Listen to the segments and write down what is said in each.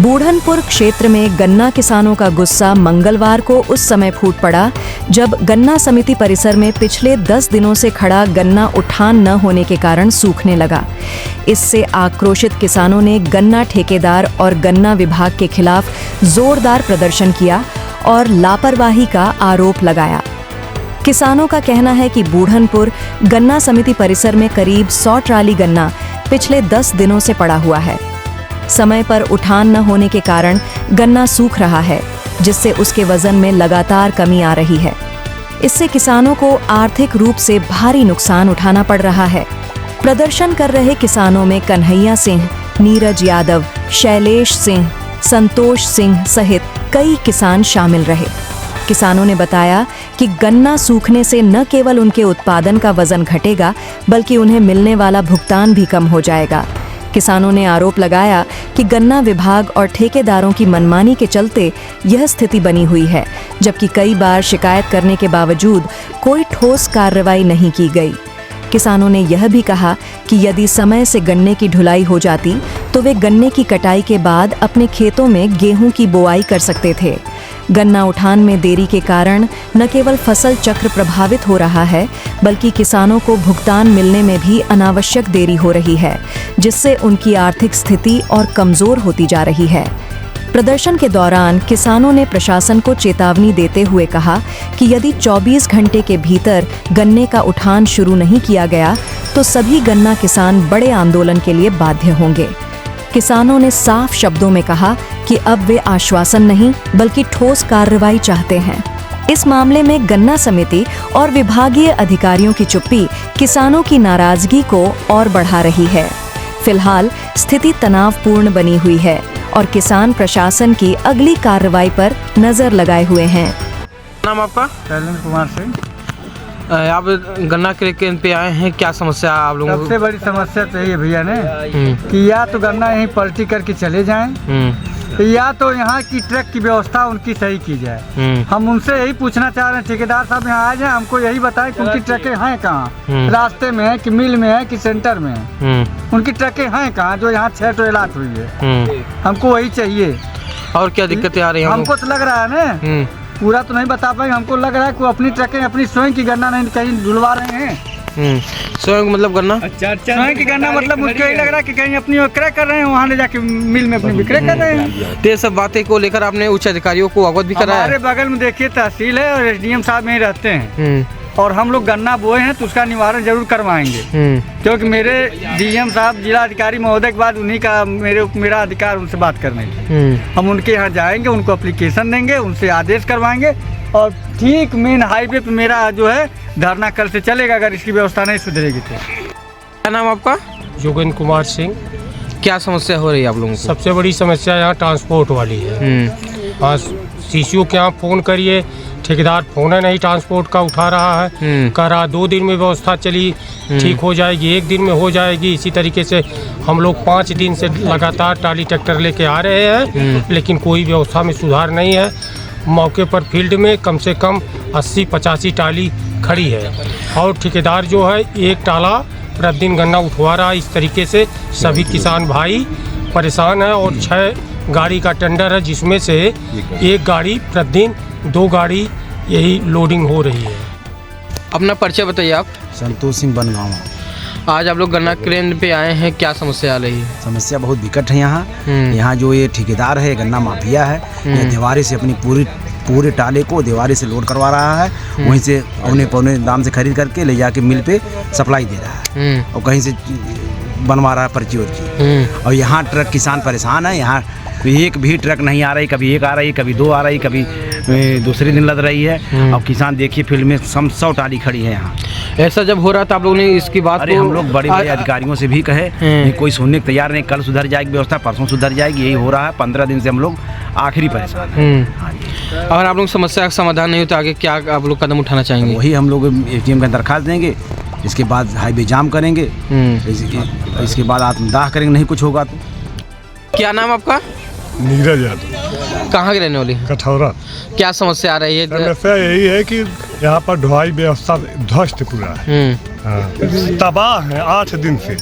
बूढ़नपुर क्षेत्र में गन्ना किसानों का गुस्सा मंगलवार को उस समय फूट पड़ा जब गन्ना समिति परिसर में पिछले 10 दिनों से खड़ा गन्ना उठान न होने के कारण सूखने लगा। इससे आक्रोशित किसानों ने गन्ना ठेकेदार और गन्ना विभाग के खिलाफ जोरदार प्रदर्शन किया और लापरवाही का आरोप लगाया। किसानों का कहना है कि बूढ़नपुर गन्ना समिति परिसर में करीब 100 ट्राली गन्ना पिछले 10 दिनों से पड़ा हुआ है। समय पर उठान न होने के कारण गन्ना सूख रहा है, जिससे उसके वजन में लगातार कमी आ रही है। इससे किसानों को आर्थिक रूप से भारी नुकसान उठाना पड़ रहा है। प्रदर्शन कर रहे किसानों में कन्हैया सिंह, नीरज यादव, शैलेश सिंह, संतोष सिंह सहित कई किसान शामिल रहे। किसानों ने बताया कि गन्ना सूखने से न केवल उनके उत्पादन का वजन घटेगा, बल्कि उन्हें मिलने वाला भुगतान भी कम हो जाएगा। किसानों ने आरोप लगाया कि गन्ना विभाग और ठेकेदारों की मनमानी के चलते यह स्थिति बनी हुई है, जबकि कई बार शिकायत करने के बावजूद कोई ठोस कार्रवाई नहीं की गई। किसानों ने यह भी कहा कि यदि समय से गन्ने की ढुलाई हो जाती तो वे गन्ने की कटाई के बाद अपने खेतों में गेहूं की बुआई कर सकते थे। गन्ना उठान में देरी के कारण न केवल फसल चक्र प्रभावित हो रहा है, बल्कि किसानों को भुगतान मिलने में भी अनावश्यक देरी हो रही है, जिससे उनकी आर्थिक स्थिति और कमजोर होती जा रही है। प्रदर्शन के दौरान किसानों ने प्रशासन को चेतावनी देते हुए कहा कि यदि 24 घंटे के भीतर गन्ने का उठान शुरू नहीं किया गया तो सभी गन्ना किसान बड़े आंदोलन के लिए बाध्य होंगे। किसानों ने साफ शब्दों में कहा कि अब वे आश्वासन नहीं बल्कि ठोस कार्रवाई चाहते हैं। इस मामले में गन्ना समिति और विभागीय अधिकारियों की चुप्पी किसानों की नाराजगी को और बढ़ा रही है। फिलहाल स्थिति तनावपूर्ण बनी हुई है और किसान प्रशासन की अगली कार्रवाई पर नजर लगाए हुए हैं। नाम आपका? शैलेंद्र कुमार सिंह। आप गन्ना केंद्र पे आए हैं, क्या समस्या आप लोगों को? सबसे बड़ी समस्या तो ये भैया ने कि या तो गन्ना यहीं पलटी करके चले जाएं, या तो यहाँ की ट्रक की व्यवस्था उनकी सही की जाए। हम उनसे यही पूछना चाह रहे हैं, ठेकेदार साहब यहाँ आ जाए, हमको यही बताएं कि उनकी ट्रकें हैं कहाँ, रास्ते में है कि मिल में है कि सेंटर में है, उनकी ट्रकें हैं कहाँ जो यहाँ 6 ट्रेलाट हुई है। हमको वही चाहिए। और क्या दिक्कतें आ रही हैं? हमको तो लग रहा है ना, पूरा तो नहीं बता पाएंगे, हमको लग रहा है कि अपनी ट्रकें अपनी स्वयं की गन्ना नहीं कहीं ढुलवा रहे हैं। स्वयं मतलब गन्ना? स्वयं की गन्ना मतलब मुझको यही लग रहा है कि कहीं अपनी विक्रय कर रहे हैं, वहाँ ले जाके मिल में अपनी विक्रय कर रहे हैं। तो ये सब बातें को लेकर आपने उच्च अधिकारियों को अवगत भी कराया? हमारे बगल में देखिए तहसील है और एसडीएम साहब यहीं रहते हैं, और हम लोग गन्ना बोए हैं तो उसका निवारण जरूर करवाएंगे, क्योंकि मेरे डीएम साहब जिला अधिकारी महोदय के बाद उन्हीं का मेरा अधिकार उनसे बात करने की। हम उनके यहाँ जाएंगे, उनको एप्लीकेशन देंगे, उनसे आदेश करवाएंगे, और ठीक मेन हाईवे पे मेरा जो है धरना कल से चलेगा अगर इसकी व्यवस्था नहीं सुधरेगी तो। क्या नाम आपका? योगेंद्र कुमार सिंह। क्या समस्या हो रही है आप लोगों को? सबसे बड़ी समस्या यहाँ ट्रांसपोर्ट वाली है। हाँ, सीसीओ के यहाँ फ़ोन करिए, ठेकेदार फ़ोन नहीं ट्रांसपोर्ट का उठा रहा है। कह रहा 2 दिन में व्यवस्था चली ठीक हो जाएगी, 1 दिन में हो जाएगी। इसी तरीके से हम लोग 5 दिन से लगातार ट्राली ट्रैक्टर लेके आ रहे हैं, लेकिन कोई व्यवस्था में सुधार नहीं है। मौके पर फील्ड में कम से कम 80-85 ट्राली खड़ी है, और ठेकेदार जो है 1 टाला प्रतिदिन गन्ना उठवा रहा है। इस तरीके से सभी किसान भाई परेशान हैं, और 6 गाड़ी का टेंडर है, जिसमें से 1 गाड़ी प्रतिदिन 2 गाड़ी यही लोडिंग हो रही है। अपना परिचय बताइए आप। संतोष सिंह बनगाँव। आज आप लोग गन्ना केंद्र पे आए हैं, क्या समस्या आ रही है? समस्या बहुत विकट है यहाँ। यहाँ जो ये ठेकेदार है, गन्ना माफिया है, ये दीवारी से अपनी पूरे टाले को दीवारी से लोड करवा रहा है, वहीं से पौने दाम से खरीद करके ले जाके मिल पे सप्लाई दे रहा है, और कहीं से बनवा रहा है पर्ची वर्ची। और यहाँ ट्रक किसान परेशान है। यहाँ एक भी ट्रक नहीं आ रही, कभी 1 आ रही, कभी 2 आ रही, कभी दूसरे दिन लद रही है। और किसान देखिए फील्ड में 100 टाली खड़ी है यहाँ। ऐसा जब हो रहा था आप लोग ने इसकी बात? अरे हम लोग बड़े बड़े अधिकारियों से भी कहे, कोई सुनने को तैयार नहीं। कल सुधर जाएगी व्यवस्था, परसों सुधर जाएगी, यही हो रहा है। 15 दिन से हम लोग आखिरी परेशान हैं। अगर आप लोग समस्या का समाधान नहीं होता आगे क्या आप लोग कदम उठाना चाहेंगे? वही हम लोग एसडीएम का दरखास्त देंगे, इसके बाद हाईवे जाम करेंगे, इसके बाद आत्मदाह करेंगे, नहीं कुछ होगा तो। क्या नाम आपका? नीरज यादव। कहाँ के रहने वाले? कठौरा। क्या समस्या आ रही है? समस्या यही है कि यहाँ पर ढुलाई व्यवस्था ध्वस्त पूरा है। हाँ। तबाह है 8 दिन से।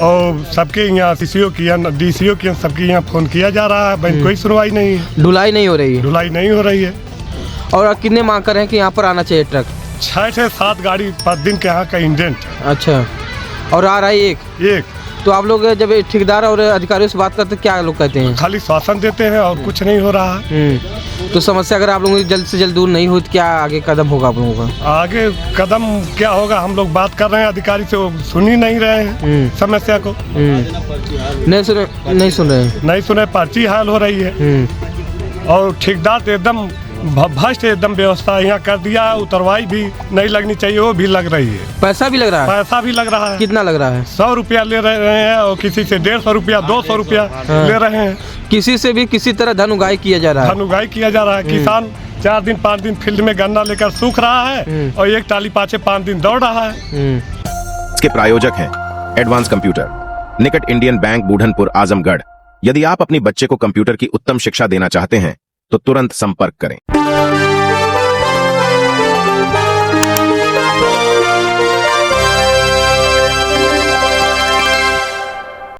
और सबके यहाँ सीसीओ की डीसीओ की सबके यहाँ फोन किया जा रहा है, कोई सुनवाई नहीं है। ढुलाई नहीं हो रही है। ढुलाई नहीं हो रही है। और कितने मांग कर रहे हैं कि यहाँ पर आना चाहिए ट्रक? 6 से 7 गाड़ी पर दिन के यहाँ का इंडेंट। अच्छा, और आ रहा है एक। तो आप लोग जब ठेकेदार और अधिकारियों से बात करते क्या लोग कहते हैं? खाली शासन देते हैं और कुछ नहीं हो रहा है। तो समस्या अगर आप लोगों की जल्द से जल्द दूर नहीं हुई तो क्या आगे कदम होगा आप लोगों का? आगे कदम क्या होगा, हम लोग बात कर रहे हैं अधिकारी से, वो सुन ही नहीं रहे हैं समस्या को। नहीं सुन रहे हैं। नहीं सुने, पर्ची हाल हो रही है। और ठेकेदार तो एकदम भ्रष्ट एकदम व्यवस्था यहाँ कर दिया है। उतरवाई भी नहीं लगनी चाहिए, वो भी लग रही है। पैसा भी लग रहा है? पैसा भी लग रहा है। कितना लग रहा है? 100 रुपया ले रहे हैं और किसी से 150 रुपया 200 रुपया ले रहे हैं। किसी से भी किसी तरह धन उगाही किया जा रहा है। धन उगाही किया जा रहा है। किसान 4 दिन 5 दिन फील्ड में गन्ना लेकर सूख रहा है और एक टाली पाछे 5 दिन दौड़ रहा है। इसके प्रायोजक हैं एडवांस कंप्यूटर, निकट इंडियन बैंक, बूढ़नपुर, आजमगढ़। यदि आप अपने बच्चे को कंप्यूटर की उत्तम शिक्षा देना चाहते हैं तो तुरंत संपर्क करें।